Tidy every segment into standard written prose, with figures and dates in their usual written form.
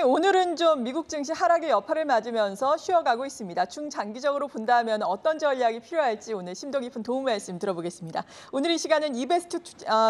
오늘은 좀 미국 증시 하락의 여파를 맞으면서 쉬어가고 있습니다. 중장기적으로 본다면 어떤 전략이 필요할지 오늘 심도 깊은 도움 말씀 들어보겠습니다. 오늘 이 시간은 이베스트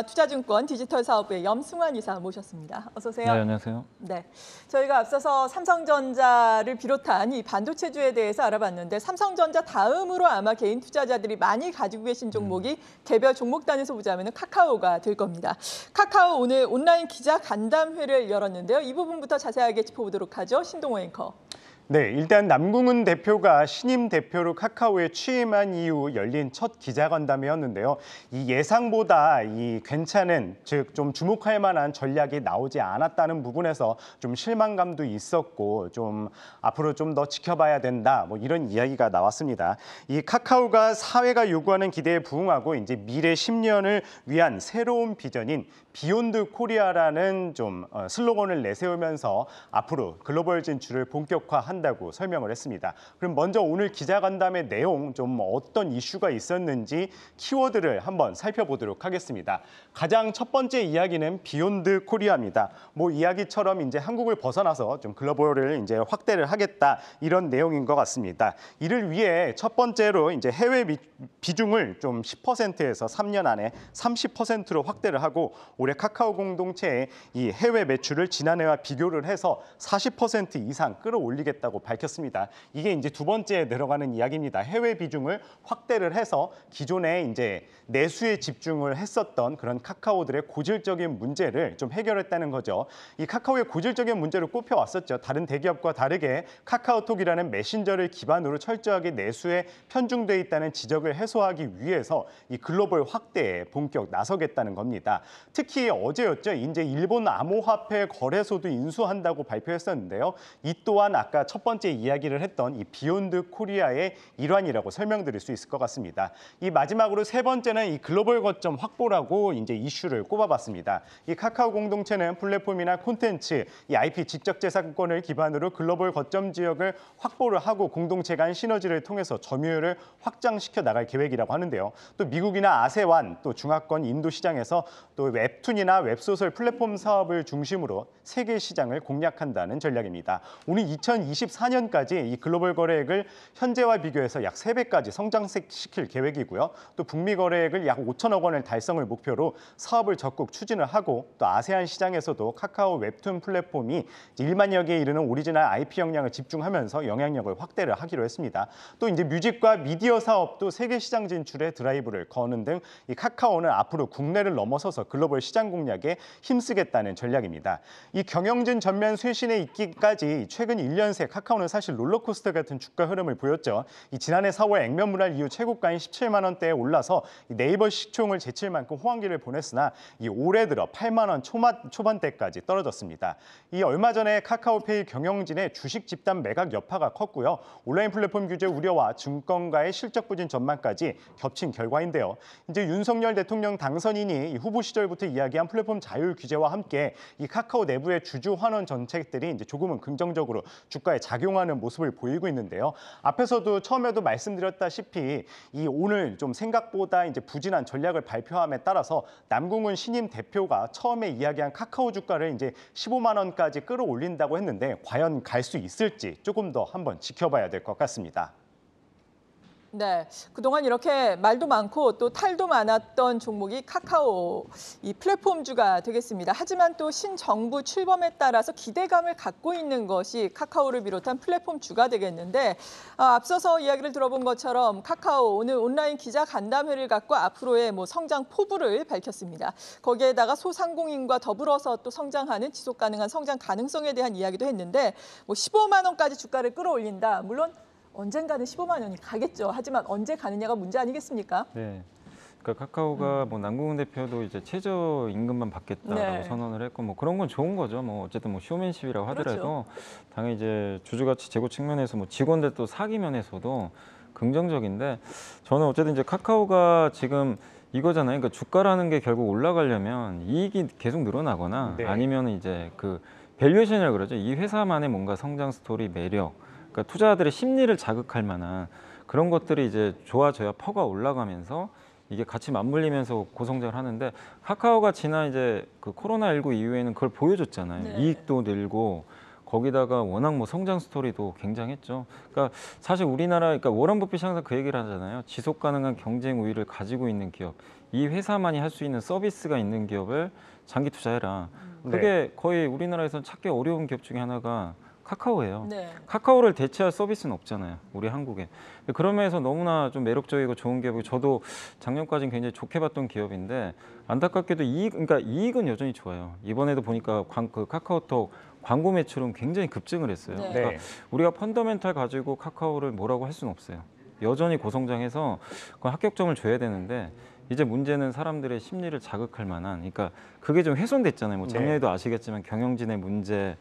투자증권 디지털 사업부의 염승환 이사 모셨습니다. 어서 오세요. 네, 안녕하세요. 네, 저희가 앞서서 삼성전자를 비롯한 이 반도체주에 대해서 알아봤는데 삼성전자 다음으로 아마 개인 투자자들이 많이 가지고 계신 종목이 개별 종목단에서 보자면 카카오가 될 겁니다. 카카오 오늘 온라인 기자 간담회를 열었는데요. 이 부분부터 자세하게 짚어보도록 하죠. 신동호 앵커. 네, 일단 남궁은 대표가 신임 대표로 카카오에 취임한 이후 열린 첫 기자간담회였는데요. 이 예상보다 괜찮은, 즉 좀 주목할 만한 전략이 나오지 않았다는 부분에서 좀 실망감도 있었고 좀 앞으로 좀 더 지켜봐야 된다, 뭐 이런 이야기가 나왔습니다. 이 카카오가 사회가 요구하는 기대에 부응하고 이제 미래 10년을 위한 새로운 비전인 비욘드 코리아라는 좀 슬로건을 내세우면서 앞으로 글로벌 진출을 본격화한다고 설명을 했습니다. 그럼 먼저 오늘 기자간담회 내용 좀 어떤 이슈가 있었는지 키워드를 한번 살펴보도록 하겠습니다. 가장 첫 번째 이야기는 비욘드 코리아입니다. 뭐 이야기처럼 이제 한국을 벗어나서 좀 글로벌을 이제 확대를 하겠다 이런 내용인 것 같습니다. 이를 위해 첫 번째로 이제 해외 비중을 좀 10%에서 3년 안에 30%로 확대를 하고 올해 카카오 공동체의 이 해외 매출을 지난해와 비교를 해서 40% 이상 끌어올리겠다고 밝혔습니다. 이게 이제 두 번째에 들어가는 이야기입니다. 해외 비중을 확대를 해서 기존에 이제 내수에 집중을 했었던 그런 카카오들의 고질적인 문제를 좀 해결했다는 거죠. 이 카카오의 고질적인 문제를 꼽혀왔었죠. 다른 대기업과 다르게 카카오톡이라는 메신저를 기반으로 철저하게 내수에 편중돼 있다는 지적을 해소하기 위해서 이 글로벌 확대에 본격 나서겠다는 겁니다. 특히 어제였죠. 이제 일본 암호화폐 거래소도 인수한다고 발표했었는데요. 이 또한 아까 첫 번째 이야기를 했던 이 비욘드 코리아의 일환이라고 설명드릴 수 있을 것 같습니다. 이 마지막으로 세 번째는 이 글로벌 거점 확보라고 이제 이슈를 꼽아봤습니다. 이 카카오 공동체는 플랫폼이나 콘텐츠, 이 IP 지적재산권을 기반으로 글로벌 거점 지역을 확보를 하고 공동체 간 시너지를 통해서 점유율을 확장시켜 나갈 계획이라고 하는데요. 또 미국이나 아세완, 또 중화권 인도 시장에서 또 웹툰이나 웹소설 플랫폼 사업을 중심으로 세계 시장을 공략한다는 전략입니다. 오늘 2024년까지 이 글로벌 거래액을 현재와 비교해서 약 3배까지 성장시킬 계획이고요. 또 북미 거래액을 약 5천억 원을 달성을 목표로 사업을 적극 추진을 하고 또 아세안 시장에서도 카카오 웹툰 플랫폼이 1만여 개에 이르는 오리지널 IP 역량을 집중하면서 영향력을 확대를 하기로 했습니다. 또 이제 뮤직과 미디어 사업도 세계 시장 진출에 드라이브를 거는 등 이 카카오는 앞으로 국내를 넘어서서 글로벌 시장 공략에 힘쓰겠다는 전략입니다. 이 경영진 전면 쇄신에 있기까지 최근 1년 새 카카오는 사실 롤러코스터 같은 주가 흐름을 보였죠. 이 지난해 4월 액면 불알 이후 최고가인 17만 원대에 올라서 네이버 시총을 제칠 만큼 호황기를 보냈으나 이 올해 들어 8만 원 초반대까지 떨어졌습니다. 이 얼마 전에 카카오페이 경영진의 주식 집단 매각 여파가 컸고요. 온라인 플랫폼 규제 우려와 증권가의 실적 부진 전망까지 겹친 결과인데요. 이제 윤석열 대통령 당선인이 후보 시절부터 이야기한 플랫폼 자율 규제와 함께 이 카카오 내부의 주주 환원 정책들이 이제 조금은 긍정적으로 주가에 작용하는 모습을 보이고 있는데요. 앞에서도 처음에도 말씀드렸다시피 이 오늘 좀 생각보다 이제 부진한 전략을 발표함에 따라서 남궁은 신임 대표가 처음에 이야기한 카카오 주가를 이제 15만 원까지 끌어올린다고 했는데 과연 갈 수 있을지 조금 더 한번 지켜봐야 될 것 같습니다. 네, 그동안 이렇게 말도 많고 또 탈도 많았던 종목이 카카오 이 플랫폼주가 되겠습니다. 하지만 또 신정부 출범에 따라서 기대감을 갖고 있는 것이 카카오를 비롯한 플랫폼주가 되겠는데 앞서서 이야기를 들어본 것처럼 카카오 오늘 온라인 기자 간담회를 갖고 앞으로의 성장 포부를 밝혔습니다. 거기에다가 소상공인과 더불어서 또 성장하는 지속 가능한 성장 가능성에 대한 이야기도 했는데 15만 원까지 주가를 끌어올린다. 물론 언젠가는 15만 원이 가겠죠. 하지만 언제 가느냐가 문제 아니겠습니까? 네. 그러니까 카카오가 남궁은 대표도 이제 최저 임금만 받겠다라고 네. 선언을 했고 그런 건 좋은 거죠. 어쨌든 쇼맨십이라고 하더라도 그렇죠. 당연히 이제 주주가치 제고 측면에서 직원들 또 사기 면에서도 긍정적인데 저는 어쨌든 이제 카카오가 지금 이거잖아요. 그러니까 주가라는 게 결국 올라가려면 이익이 계속 늘어나거나 네. 아니면 이제 그 밸류에이션이라고 그러죠. 이 회사만의 뭔가 성장 스토리, 매력, 그러니까 투자자들의 심리를 자극할 만한 그런 것들이 이제 좋아져야 퍼가 올라가면서 이게 같이 맞물리면서 고성장을 하는데 카카오가 지난 이제 그 코로나19 이후에는 그걸 보여줬잖아요. 네. 이익도 늘고 거기다가 워낙 뭐 성장 스토리도 굉장했죠. 그러니까 사실 우리나라, 그러니까 워런 버핏이 항상 그 얘기를 하잖아요. 지속 가능한 경쟁 우위를 가지고 있는 기업, 이 회사만이 할 수 있는 서비스가 있는 기업을 장기 투자해라. 그게 거의 우리나라에서는 찾기 어려운 기업 중에 하나가 카카오예요. 네. 카카오를 대체할 서비스는 없잖아요, 우리 한국에. 그런 면에서 너무나 좀 매력적이고 좋은 기업이고, 저도 작년까지는 굉장히 좋게 봤던 기업인데, 안타깝게도 그러니까 이익은 여전히 좋아요. 이번에도 보니까 그 카카오톡 광고 매출은 굉장히 급증을 했어요. 네. 그러니까 우리가 펀더멘탈 가지고 카카오를 뭐라고 할 수는 없어요. 여전히 고성장해서 그 합격점을 줘야 되는데, 이제 문제는 사람들의 심리를 자극할 만한, 그러니까 그게 좀 훼손됐잖아요. 뭐 작년에도 아시겠지만 경영진의 문제,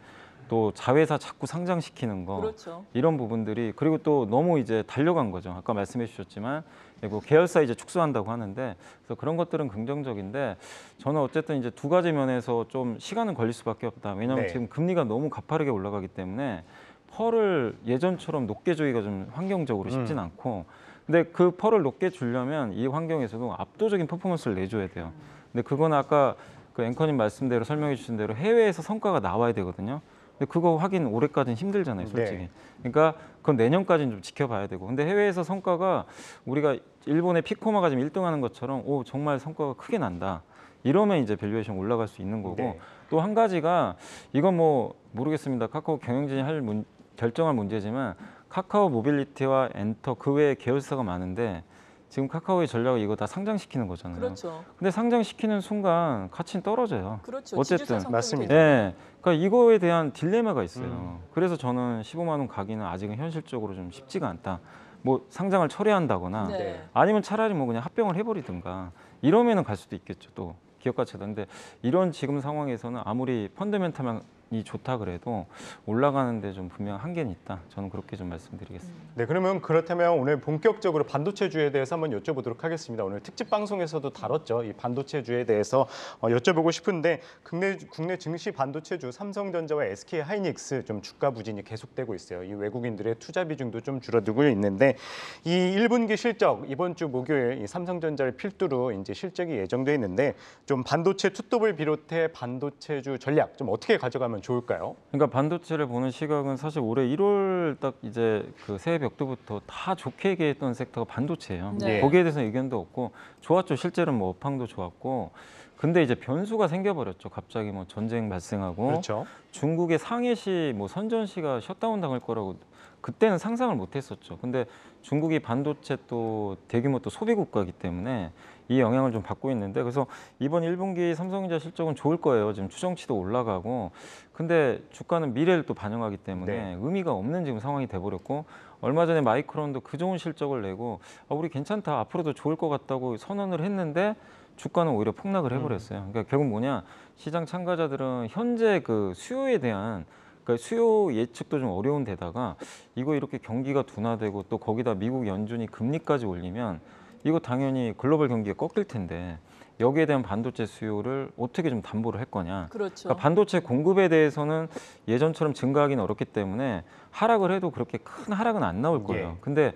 또 자회사 자꾸 상장시키는 거, 그렇죠. 이런 부분들이, 그리고 또 너무 이제 달려간 거죠. 아까 말씀해 주셨지만 뭐 계열사 이제 축소한다고 하는데, 그래서 그런 것들은 긍정적인데, 저는 어쨌든 이제 두 가지 면에서 좀 시간은 걸릴 수밖에 없다. 왜냐하면 지금 금리가 너무 가파르게 올라가기 때문에 펄을 예전처럼 높게 주기가 좀 환경적으로 쉽진 않고, 근데 그 펄을 높게 주려면 이 환경에서도 압도적인 퍼포먼스를 내줘야 돼요. 근데 그건 아까 그 앵커님 말씀대로 설명해 주신 대로 해외에서 성과가 나와야 되거든요. 근데 그거 확인 올해까지는 힘들잖아요, 솔직히. 그러니까 그건 내년까지는 좀 지켜봐야 되고. 근데 해외에서 성과가 우리가 일본의 피코마가 지금 1등하는 것처럼, 오 정말 성과가 크게 난다, 이러면 이제 밸류에이션 올라갈 수 있는 거고. 또 한 가지가, 이건 뭐 모르겠습니다. 카카오 경영진이 결정할 문제지만, 카카오 모빌리티와 엔터 그 외에 계열사가 많은데, 지금 카카오의 전략을 이거 다 상장시키는 거잖아요. 그렇죠. 근데 상장시키는 순간 가치는 떨어져요. 그렇죠. 어쨌든. 지주사 성격이 맞습니다. 되죠. 네, 그러니까 이거에 대한 딜레마가 있어요. 그래서 저는 15만 원 가기는 아직은 현실적으로 좀 쉽지가 않다. 뭐 상장을 철회한다거나, 네. 아니면 차라리 뭐 그냥 합병을 해버리든가, 이러면은 갈 수도 있겠죠. 또 기업 가치가. 근데 이런 지금 상황에서는 아무리 펀더멘탈이 좋다 그래도 올라가는데 좀 분명 한계는 있다. 저는 그렇게 좀 말씀드리겠습니다. 네, 그러면 그렇다면 오늘 본격적으로 반도체주에 대해서 한번 여쭤보도록 하겠습니다. 오늘 특집 방송에서도 다뤘죠. 이 반도체주에 대해서 여쭤보고 싶은데, 국내 증시 반도체주 삼성전자와 SK하이닉스 좀 주가 부진이 계속되고 있어요. 이 외국인들의 투자 비중도 좀 줄어들고 있는데, 이 1분기 실적 이번 주 목요일 이 삼성전자를 필두로 이제 실적이 예정돼 있는데, 좀 반도체 투톱을 비롯해 반도체주 전략 좀 어떻게 가져가면 좋을까요? 그러니까 반도체를 보는 시각은 사실 올해 1월 딱 이제 그 새해 벽두부터 다 좋게 얘기했던 섹터가 반도체예요. 네. 거기에 대해서 의견도 없고, 좋았죠. 실제로는 뭐 업황도 좋았고. 근데 이제 변수가 생겨버렸죠. 갑자기 뭐 전쟁 발생하고, 그렇죠. 중국의 상해시 뭐 선전시가 셧다운 당할 거라고 그때는 상상을 못했었죠. 근데 중국이 반도체 또 대규모 또 소비 국가이기 때문에 이 영향을 좀 받고 있는데, 그래서 이번 1분기 삼성전자 실적은 좋을 거예요. 지금 추정치도 올라가고. 근데 주가는 미래를 또 반영하기 때문에 의미가 없는 지금 상황이 돼버렸고, 얼마 전에 마이크론도 그 좋은 실적을 내고, 우리 괜찮다, 앞으로도 좋을 것 같다고 선언을 했는데, 주가는 오히려 폭락을 해버렸어요. 그러니까 결국 뭐냐, 시장 참가자들은 현재 그 수요에 대한, 그러니까 수요 예측도 좀 어려운 데다가, 이거 이렇게 경기가 둔화되고 또 거기다 미국 연준이 금리까지 올리면 이거 당연히 글로벌 경기가 꺾일 텐데, 여기에 대한 반도체 수요를 어떻게 좀 담보를 할 거냐. 그렇죠. 그러니까 반도체 공급에 대해서는 예전처럼 증가하기는 어렵기 때문에 하락을 해도 그렇게 큰 하락은 안 나올 거예요. 근데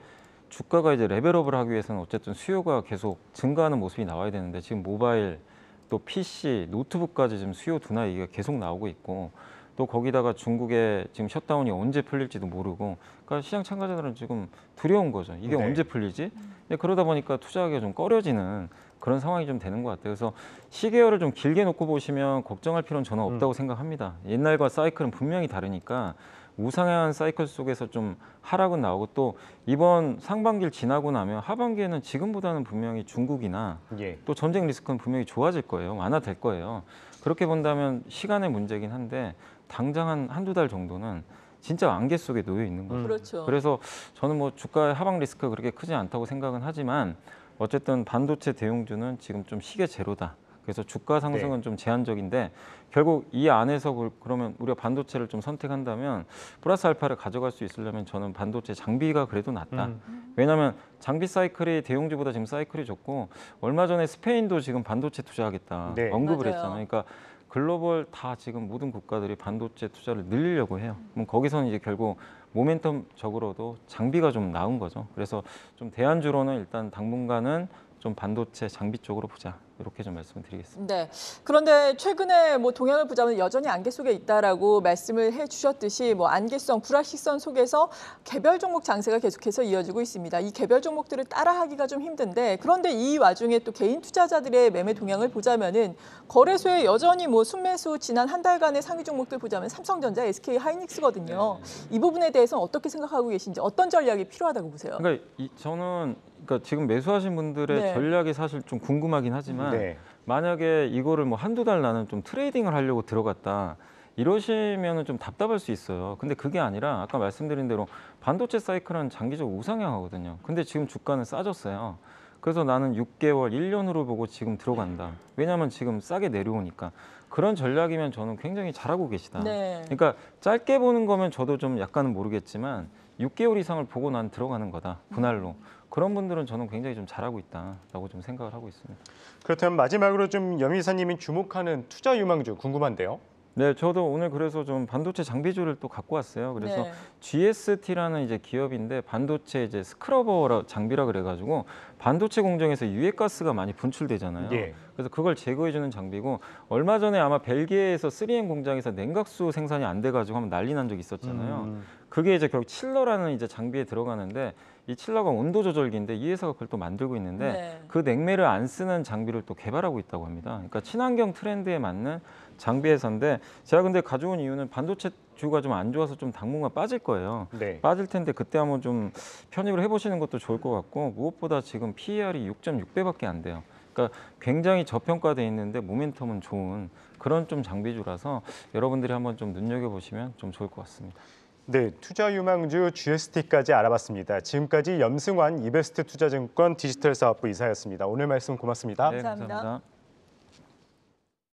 주가가 이제 레벨업을 하기 위해서는 어쨌든 수요가 계속 증가하는 모습이 나와야 되는데, 지금 모바일, 또 PC, 노트북까지 지금 수요 둔화 얘기가 계속 나오고 있고, 또 거기다가 중국의 지금 셧다운이 언제 풀릴지도 모르고, 그러니까 시장 참가자들은 지금 두려운 거죠. 이게 언제 풀리지? 근데 그러다 보니까 투자하기가 좀 꺼려지는 그런 상황이 좀 되는 것 같아요. 그래서 시계열을 좀 길게 놓고 보시면 걱정할 필요는 저는 없다고 생각합니다. 옛날과 사이클은 분명히 다르니까 우상향한 사이클 속에서 좀 하락은 나오고, 또 이번 상반기를 지나고 나면 하반기에는 지금보다는 분명히 중국이나 또 전쟁 리스크는 분명히 좋아질 거예요. 완화될 거예요. 그렇게 본다면 시간의 문제긴 한데, 당장 한두 달 정도는 진짜 안개 속에 놓여 있는 거죠. 그렇죠. 그래서 저는 뭐 주가의 하방 리스크가 그렇게 크지 않다고 생각은 하지만, 어쨌든 반도체 대용주는 지금 좀 시계 제로다. 그래서 주가 상승은 좀 제한적인데, 결국 이 안에서 그러면 우리가 반도체를 좀 선택한다면 플러스 알파를 가져갈 수 있으려면 저는 반도체 장비가 그래도 낫다. 왜냐하면 장비 사이클이 대용주보다 지금 사이클이 좋고, 얼마 전에 스페인도 지금 반도체 투자하겠다 언급을 맞아요. 했잖아요. 그러니까 글로벌 다 지금 모든 국가들이 반도체 투자를 늘리려고 해요. 그럼 거기서는 이제 결국 모멘텀적으로도 장비가 좀 나은 거죠. 그래서 좀 대안주로는 일단 당분간은 좀 반도체 장비 쪽으로 보자. 이렇게 좀 말씀을 드리겠습니다. 네. 그런데 최근에 뭐 동향을 보자면 여전히 안개 속에 있다라고 말씀을 해주셨듯이 뭐 안개성, 불확실성 속에서 개별 종목 장세가 계속해서 이어지고 있습니다. 이 개별 종목들을 따라하기가 좀 힘든데 그런데 이 와중에 또 개인 투자자들의 매매 동향을 보자면은 거래소에 여전히 뭐 순매수 지난 한 달간의 상위 종목들 보자면 삼성전자, SK 하이닉스거든요. 이 부분에 대해서는 어떻게 생각하고 계신지 어떤 전략이 필요하다고 보세요? 그러니까 저는 지금 매수하신 분들의 네. 전략이 사실 좀 궁금하긴 하지만 네. 만약에 이거를 뭐 한두 달 나는 좀 트레이딩을 하려고 들어갔다 이러시면은 좀 답답할 수 있어요. 근데 그게 아니라 아까 말씀드린 대로 반도체 사이클은 장기적으로 우상향하거든요. 근데 지금 주가는 싸졌어요. 그래서 나는 6개월, 1년으로 보고 지금 들어간다. 왜냐하면 지금 싸게 내려오니까. 그런 전략이면 저는 굉장히 잘하고 계시다. 네. 그러니까 짧게 보는 거면 저도 좀 약간은 모르겠지만 6개월 이상을 보고 난 들어가는 거다. 분할로. 그런 분들은 저는 굉장히 좀 잘하고 있다라고 좀 생각을 하고 있습니다. 그렇다면 마지막으로 좀 염 이사님이 주목하는 투자 유망주 궁금한데요. 네, 저도 오늘 그래서 좀 반도체 장비주를 또 갖고 왔어요. 그래서 네. GST라는 이제 기업인데 반도체 이제 스크러버 장비라 그래가지고 반도체 공정에서 유해가스가 많이 분출되잖아요. 예. 그래서 그걸 제거해주는 장비고 얼마 전에 아마 벨기에에서 3M 공장에서 냉각수 생산이 안 돼가지고 한번 난리 난 적이 있었잖아요. 그게 이제 결국 칠러라는 이제 장비에 들어가는데 이 칠러가 온도 조절기인데 이 회사가 그걸 또 만들고 있는데 네. 그 냉매를 안 쓰는 장비를 또 개발하고 있다고 합니다. 그러니까 친환경 트렌드에 맞는 장비 회사인데 제가 근데 가져온 이유는 반도체 주가 좀 안 좋아서 좀 당분간 빠질 거예요. 네. 빠질 텐데 그때 한번 좀 편입을 해보시는 것도 좋을 것 같고 무엇보다 지금 PER이 6.6배밖에 안 돼요. 그러니까 굉장히 저평가돼 있는데 모멘텀은 좋은 그런 좀 장비주라서 여러분들이 한번 좀 눈여겨보시면 좀 좋을 것 같습니다. 네, 투자 유망주 GST까지 알아봤습니다. 지금까지 염승환 이베스트 투자증권 디지털사업부 이사였습니다. 오늘 말씀 고맙습니다. 네, 감사합니다. 감사합니다.